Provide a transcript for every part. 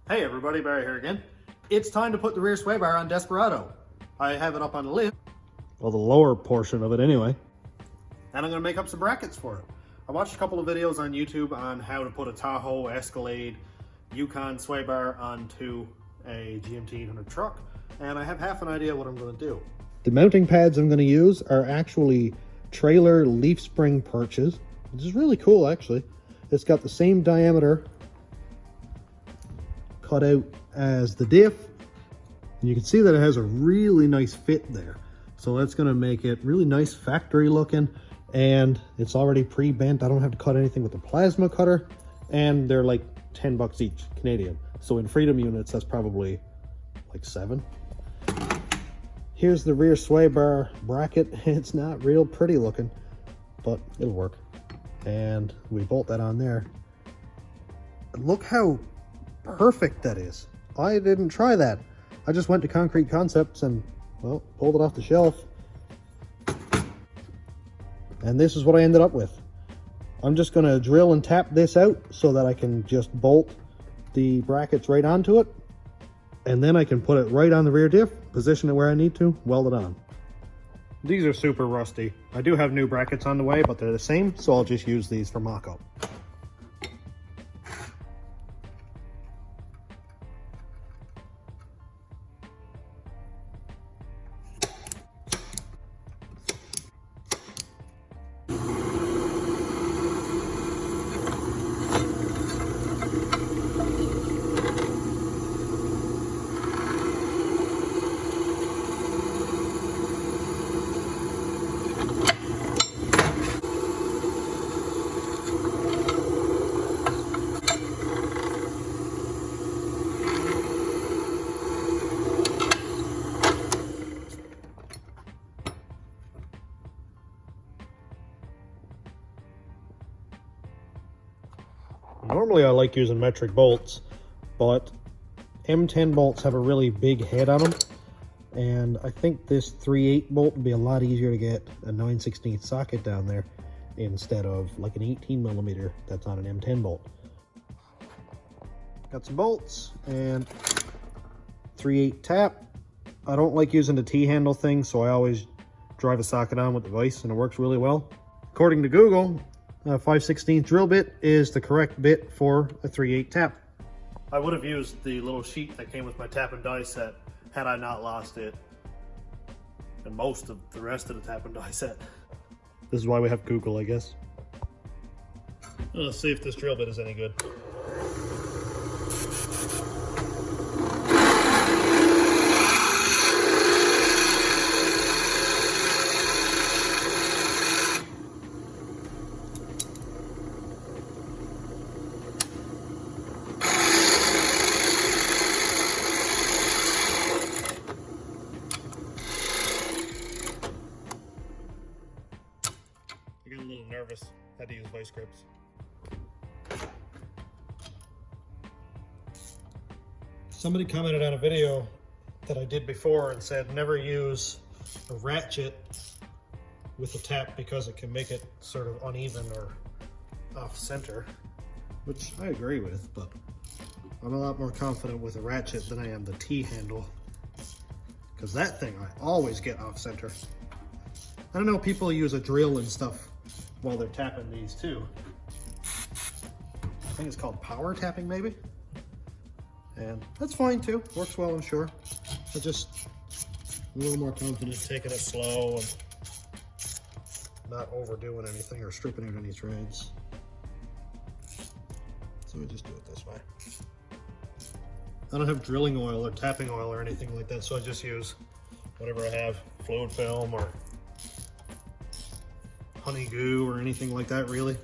Hey everybody, Barry here again. It's time to put the rear sway bar on Desperado. I have it up on the lift. Well, the lower portion of it anyway. And I'm gonna make up some brackets for it. I watched a couple of videos on YouTube on how to put a Tahoe Escalade Yukon sway bar onto a GMT800 truck, and I have half an idea what I'm gonna do. The mounting pads I'm gonna use are actually trailer leaf spring perches, which is really cool actually. It's got the same diameter cut out as the diff. And you can see that it has a really nice fit there. So that's gonna make it really nice factory looking, and it's already pre-bent. I don't have to cut anything with the plasma cutter, and they're like 10 bucks each Canadian. So in Freedom units, that's probably like 7. Here's the rear sway bar bracket. It's not real pretty looking, but it'll work. And we bolt that on there. Look how perfect that is. I didn't try that. I just went to Concrete Concepts and, well, pulled it off the shelf. And this is what I ended up with. I'm just gonna drill and tap this out so that I can just bolt the brackets right onto it. And then I can put it right on the rear diff, position it where I need to, weld it on. These are super rusty. I do have new brackets on the way, but they're the same, so I'll just use these for mock-up. Normally I like using metric bolts, but M10 bolts have a really big head on them, and I think this 3/8 bolt would be a lot easier to get a 9/16 socket down there instead of like an 18mm that's on an M10 bolt. Got some bolts and 3/8 tap. I don't like using the T-handle thing, so I always drive a socket on with the vise, and it works really well. According to Google, 5/16 drill bit is the correct bit for a 3/8 tap. I would have used the little sheet that came with my tap and die set had I not lost it and most of the rest of the tap and die set. This is why we have Google, I guess. Let's see if this drill bit is any good. I got a little nervous, had to use vice grips. Somebody commented on a video that I did before and said never use a ratchet with a tap because it can make it sort of uneven or off center, which I agree with, but I'm a lot more confident with a ratchet than I am the T-handle, because that thing I always get off center. I don't know, people use a drill and stuff while they're tapping these too. I think it's called power tapping maybe. And that's fine too, works well I'm sure. I just a little more confident taking it slow and not overdoing anything or stripping out any threads. So we just do it this way. I don't have drilling oil or tapping oil or anything like that, so I just use whatever I have, fluid film or honey goo or anything like that really.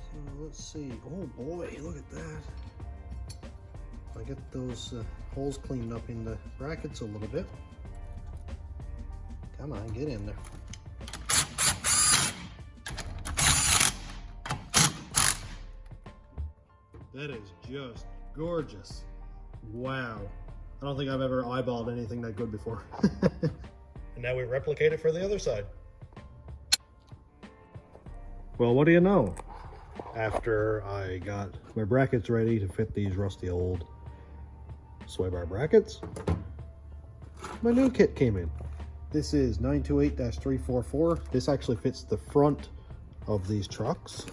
So let's see, oh boy, look at that. If I get those holes cleaned up in the brackets a little bit. Come on, get in there. That is just gorgeous. Wow. I don't think I've ever eyeballed anything that good before. And now we replicate it for the other side. Well, what do you know? After I got my brackets ready to fit these rusty old sway bar brackets, my new kit came in. This is 928-344. This actually fits the front of these trucks.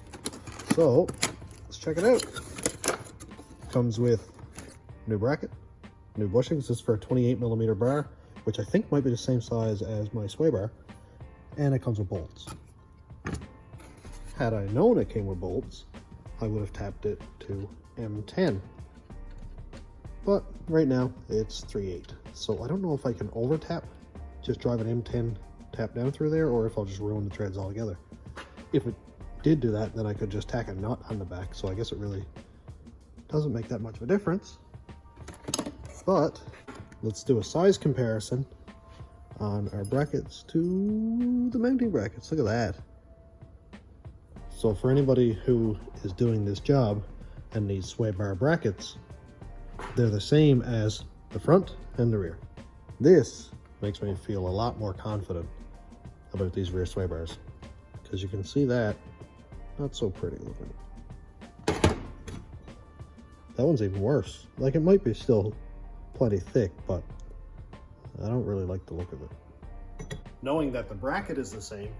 So let's check it out. Comes with new bracket, new bushings. This is for a 28mm bar, which I think might be the same size as my sway bar. And it comes with bolts. Had I known it came with bolts, I would have tapped it to M10. But right now it's 3/8. So I don't know if I can over tap, just drive an M10 tap down through there, or if I'll just ruin the treads altogether. If it did do that, then I could just tack a nut on the back. So I guess it really doesn't make that much of a difference. But let's do a size comparison on our brackets to the mounting brackets. Look at that. So for anybody who is doing this job and needs sway bar brackets, they're the same as the front and the rear. This makes me feel a lot more confident about these rear sway bars, because you can see that, not so pretty looking. That one's even worse. Like, it might be still plenty thick, but I don't really like the look of it. Knowing that the bracket is the same,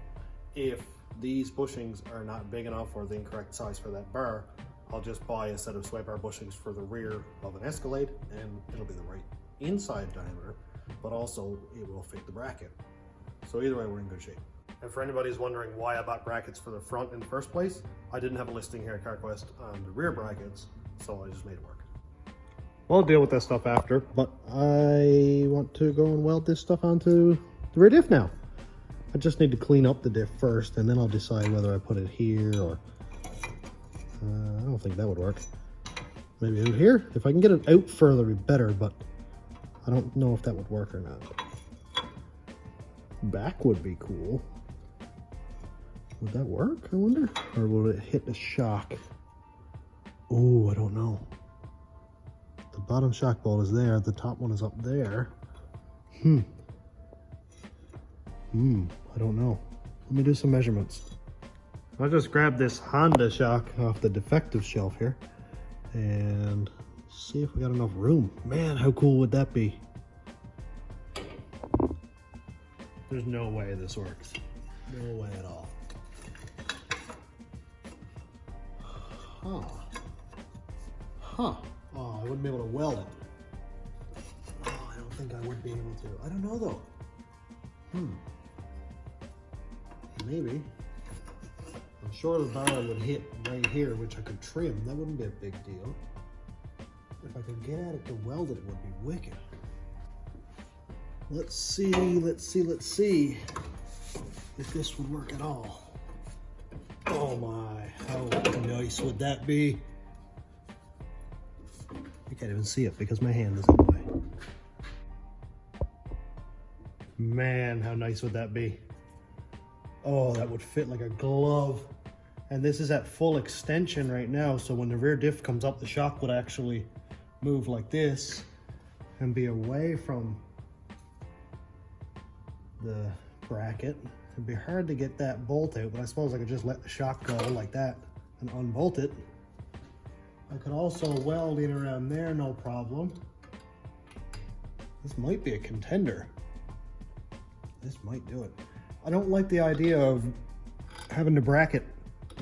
if these bushings are not big enough or the incorrect size for that bar, I'll just buy a set of sway bar bushings for the rear of an Escalade, and it'll be the right inside diameter, but also it will fit the bracket. So either way, we're in good shape. And for anybody who's wondering why I bought brackets for the front in the first place, I didn't have a listing here at Carquest on the rear brackets, so I just made it work. Well, I'll deal with that stuff after, but I want to go and weld this stuff onto the rear diff now. I just need to clean up the diff first, and then I'll decide whether I put it here or... I don't think that would work. Maybe out here? If I can get it out further, it'd be better, but I don't know if that would work or not. Back would be cool. Would that work, I wonder? Or will it hit the shock? Oh, I don't know. The bottom shock bolt is there, the top one is up there. I don't know. Let me do some measurements. I'll just grab this Honda shock off the defective shelf here and see if we got enough room. Man, how cool would that be? There's no way this works. No way at all. Oh, I wouldn't be able to weld it. Oh, I don't think I would be able to. I don't know though. Maybe. I'm sure the bar would hit right here, which I could trim. That wouldn't be a big deal. If I could get at it to weld it, it would be wicked. Let's see if this would work at all. Oh my, how nice would that be? I can't even see it because my hand is in the way. Man, how nice would that be? Oh, that would fit like a glove. And this is at full extension right now, so when the rear diff comes up, the shock would actually move like this and be away from the bracket. It'd be hard to get that bolt out, but I suppose I could just let the shock go like that and unbolt it. I could also weld in around there, no problem. This might be a contender. This might do it. I don't like the idea of having the bracket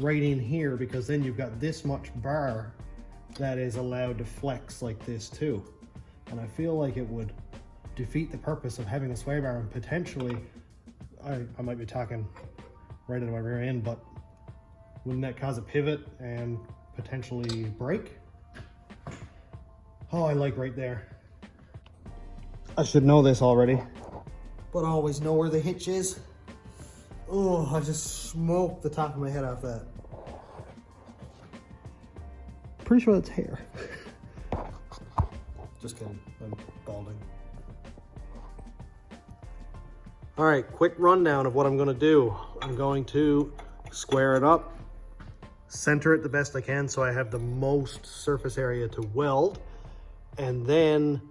right in here, because then you've got this much bar that is allowed to flex like this too. And I feel like it would defeat the purpose of having a sway bar, and potentially, I might be talking right into my rear end, but wouldn't that cause a pivot and potentially break? Oh, I like right there. I should know this already, but I always know where the hitch is. Oh, I just smoked the top of my head off that. Pretty sure that's hair. Just kidding, I'm balding. All right, quick rundown of what I'm gonna do. I'm going to square it up, center it the best I can so I have the most surface area to weld, and then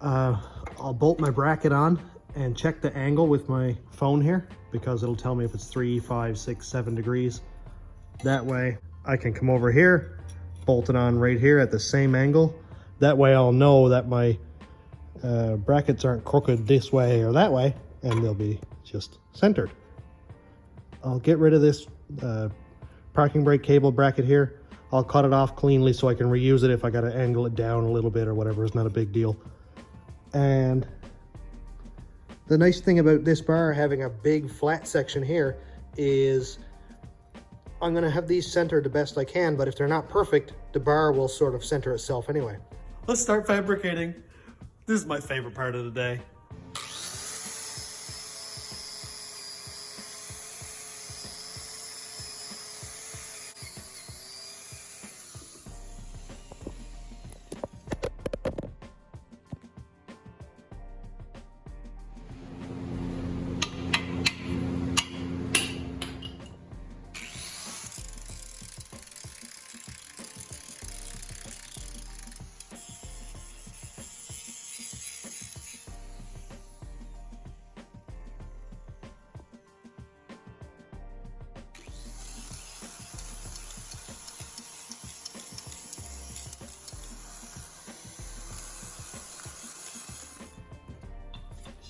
I'll bolt my bracket on and check the angle with my phone here, because it'll tell me if it's 3, 5, 6, 7 degrees. That way I can come over here, bolt it on right here at the same angle. That way I'll know that my brackets aren't crooked this way or that way, and they'll be just centered. I'll get rid of this parking brake cable bracket here. I'll cut it off cleanly so I can reuse it if I gotta angle it down a little bit or whatever. It's not a big deal. And the nice thing about this bar having a big flat section here is I'm gonna have these centered the best I can, but if they're not perfect, the bar will sort of center itself anyway. Let's start fabricating. This is my favorite part of the day.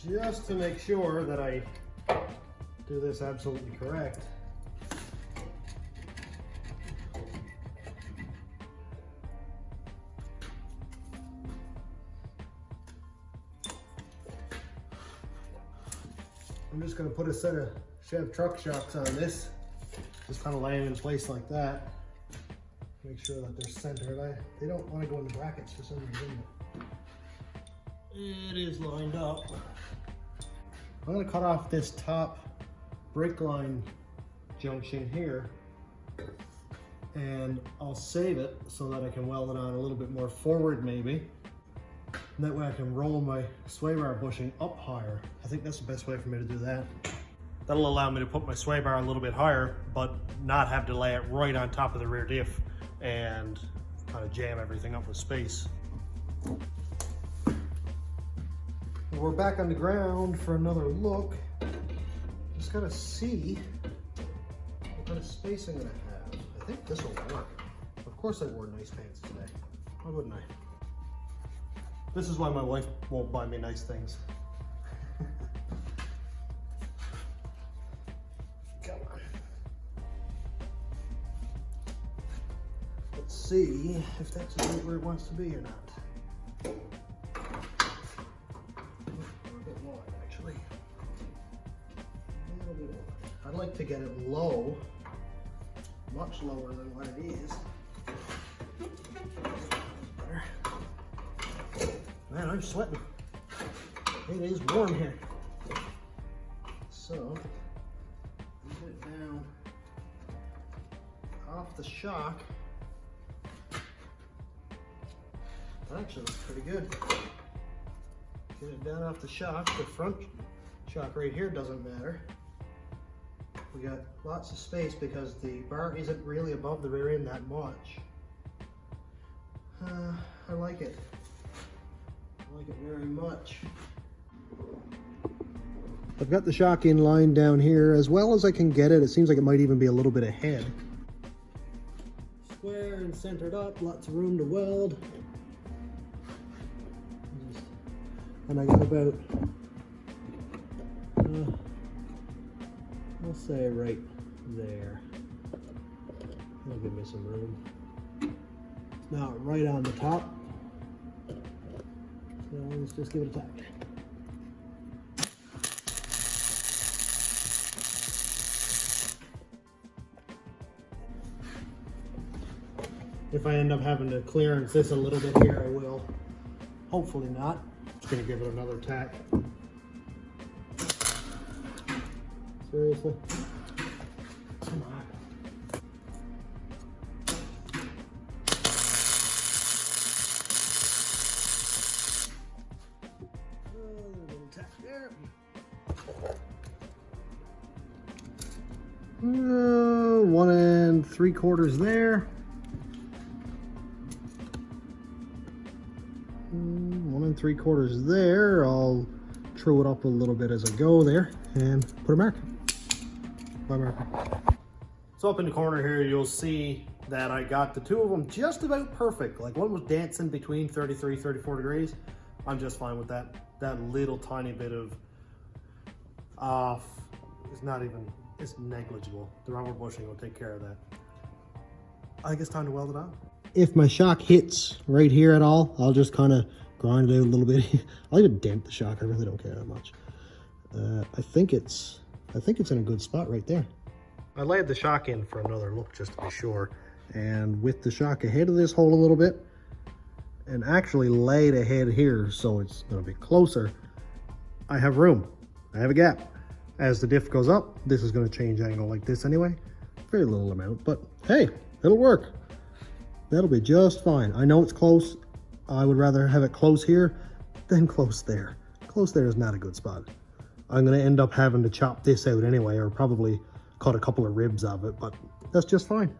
Just to make sure that I do this absolutely correct. I'm just going to put a set of Chev truck shocks on this, just kind of lay them in place like that. Make sure that they're centered. They don't want to go in the brackets for some reason. It is lined up. I'm going to cut off this top brake line junction here, and I'll save it so that I can weld it on a little bit more forward maybe. And that way I can roll my sway bar bushing up higher. I think that's the best way for me to do that. That'll allow me to put my sway bar a little bit higher, but not have to lay it right on top of the rear diff and kind of jam everything up with space. We're back on the ground for another look. Just gotta see what kind of space I'm gonna have. I think this will work. Of course I wore nice pants today. Why wouldn't I? This is why my wife won't buy me nice things. Come on. Let's see if that's right where it wants to be or not. I'd like to get it low, much lower than what it is. Better. Man, I'm sweating. It is warm here. So, get it down off the shock. That actually looks pretty good. Get it down off the shock. The front shock right here doesn't matter. We got lots of space because the bar isn't really above the rear end that much. I like it. I like it very much. I've got the shock in line down here as well as I can get it. It seems like it might even be a little bit ahead. Square and centered up, lots of room to weld. And I got about I'll say right there. That'll give me some room. Now right on the top. So let's just give it a tap. If I end up having to clearance this a little bit here, I will. Hopefully not. Just gonna give it another tack. Seriously? Come on. A little tap there. 1 3/4 there. 1 1 3/4 there. I'll true it up a little bit as I go there and put a mark. Bye, marker. So up in the corner here, you'll see that I got the two of them just about perfect. Like one was dancing between 33, 34 degrees. I'm just fine with that. That little tiny bit of off is not even, it's negligible. The rubber bushing will take care of that. I think it's time to weld it on. If my shock hits right here at all, I'll just kind of grind it out a little bit. I'll even dent the shock. I really don't care that much. I think it's in a good spot right there. I laid the shock in for another look just to be sure. And with the shock ahead of this hole a little bit, and actually laid ahead here so it's going to be closer, I have room. I have a gap. As the diff goes up, this is going to change angle like this anyway. Very little amount, but hey, it'll work. That'll be just fine. I know it's close. I would rather have it close here than close there. Close there is not a good spot. I'm going to end up having to chop this out anyway, or probably cut a couple of ribs of it, but that's just fine.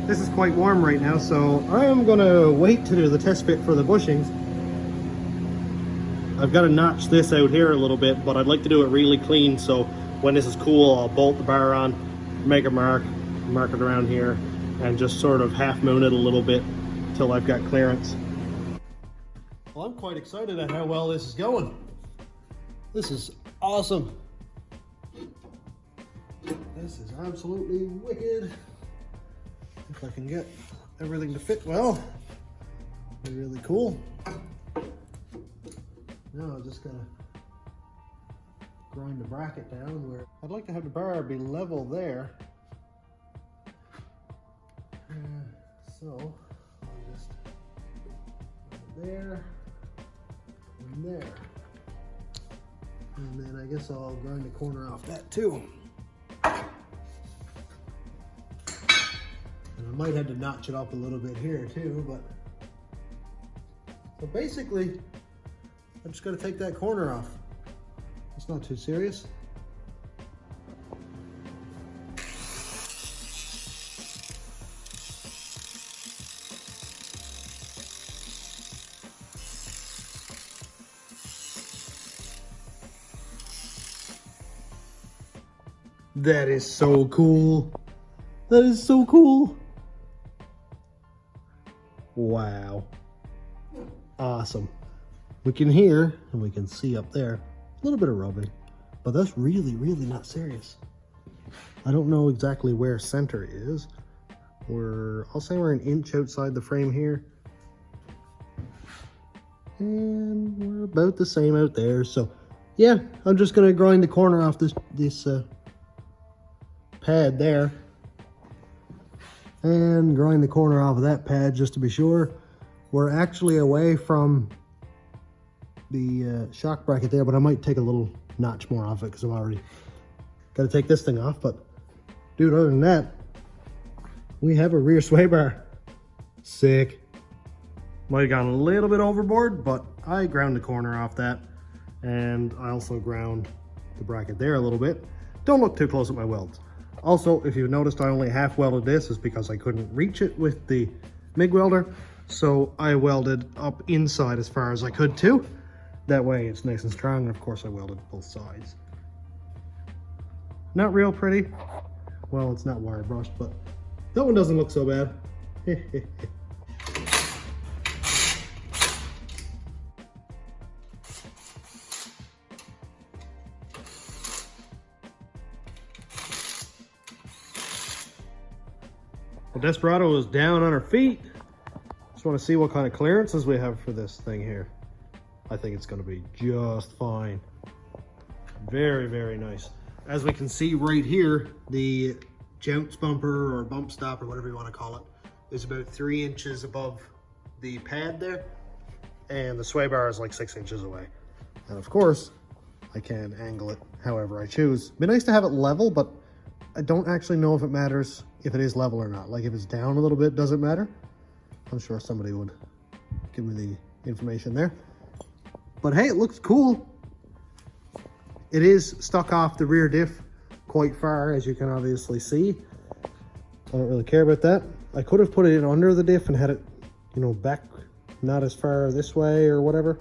This is quite warm right now, so I'm gonna wait to do the test fit for the bushings. I've got to notch this out here a little bit, but I'd like to do it really clean, so when this is cool, I'll bolt the bar on, make a mark it around here, and just sort of half moon it a little bit till I've got clearance. Well, I'm quite excited at how well this is going. This is awesome. This is absolutely wicked. If I can get everything to fit well, it'll be really cool. Now I'm just gonna grind the bracket down where I'd like to have the bar be level there. So I'll just there and there. And then I guess I'll grind the corner off that too. And I might have to notch it up a little bit here too, but so basically I'm just gonna take that corner off. It's not too serious. That is so cool. That is so cool. Wow. Awesome. We can hear and we can see up there a little bit of rubbing, but that's really, really not serious. I don't know exactly where center is. I'll say we're an inch outside the frame here. And we're about the same out there. So yeah, I'm just gonna grind the corner off this pad there. And grind the corner off of that pad just to be sure. We're actually away from the shock bracket there, but I might take a little notch more off it because I'm already got to take this thing off. But dude, other than that, we have a rear sway bar. Sick. Might have gone a little bit overboard, but I ground the corner off that, and I also ground the bracket there a little bit. Don't look too close at my welds. Also, if you've noticed, I only half welded this is because I couldn't reach it with the MIG welder. So I welded up inside as far as I could too. That way it's nice and strong, and of course I welded both sides. Not real pretty. Well, it's not wire brushed, but that one doesn't look so bad. The Desperado is down on her feet. Just want to see what kind of clearances we have for this thing here. I think it's going to be just fine. Very, very nice. As we can see right here, the jounce bumper or bump stop or whatever you want to call it is about 3 inches above the pad there, and the sway bar is like 6 inches away. And of course, I can angle it however I choose. It'd be nice to have it level, but I don't actually know if it matters if it is level or not. Like if it's down a little bit, does it matter? I'm sure somebody would give me the information there. But hey, it looks cool. It is stuck off the rear diff quite far, as you can obviously see. I don't really care about that. I could have put it in under the diff and had it, you know, back not as far this way or whatever.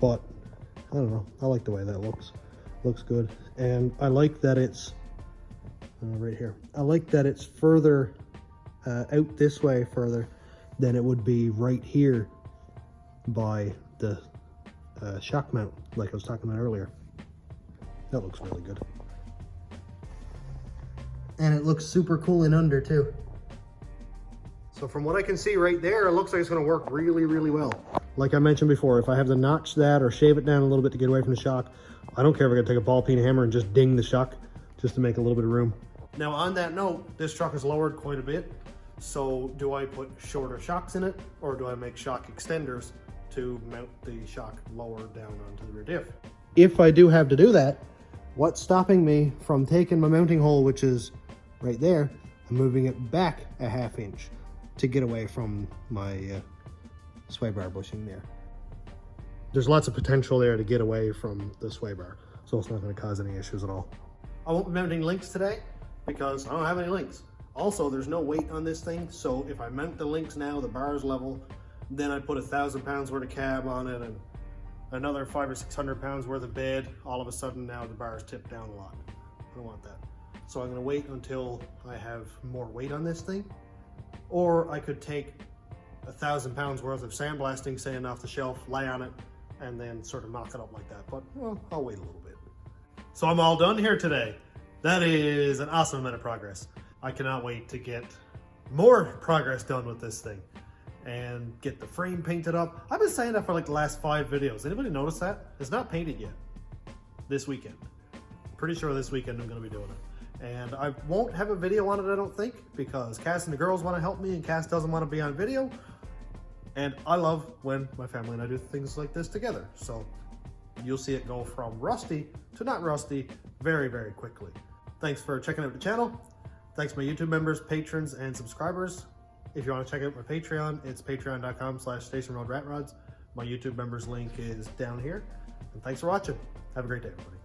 But I don't know. I like the way that looks. Looks good. And I like that it's right here. I like that it's further out this way further than it would be right here by the shock mount, like I was talking about earlier. That looks really good. And it looks super cool in under too. So from what I can see right there, it looks like it's going to work really, really well. Like I mentioned before, if I have to notch that or shave it down a little bit to get away from the shock, I don't care if I got to take a ball peen hammer and just ding the shock just to make a little bit of room. Now on that note, this truck is lowered quite a bit. So do I put shorter shocks in it, or do I make shock extenders to mount the shock lower down onto the rear diff? If I do have to do that, what's stopping me from taking my mounting hole, which is right there, and moving it back a ½ inch to get away from my sway bar bushing there? There's lots of potential there to get away from the sway bar, so it's not going to cause any issues at all. I won't be mounting links today because I don't have any links. Also, there's no weight on this thing, so if I mount the links now, the bar is level, then I put 1,000 pounds worth of cab on it and another 500 or 600 pounds worth of bed. All of a sudden now the bar is tipped down a lot. I don't want that. So I'm going to wait until I have more weight on this thing. Or I could take 1,000 pounds worth of sandblasting sand off the shelf, lay on it, and then sort of knock it up like that. But well, I'll wait a little bit. So I'm all done here today. That is an awesome amount of progress. I cannot wait to get more progress done with this thing and get the frame painted up. I've been saying that for like the last 5 videos. Anybody notice that? It's not painted yet. This weekend. Pretty sure this weekend I'm going to be doing it. And I won't have a video on it, I don't think, because Cass and the girls want to help me and Cass doesn't want to be on video. And I love when my family and I do things like this together. So you'll see it go from rusty to not rusty very, very quickly. Thanks for checking out the channel. Thanks to my YouTube members, patrons, and subscribers. If you want to check out my Patreon, it's patreon.com/stationroadratrods. My YouTube members link is down here. And thanks for watching. Have a great day, everybody.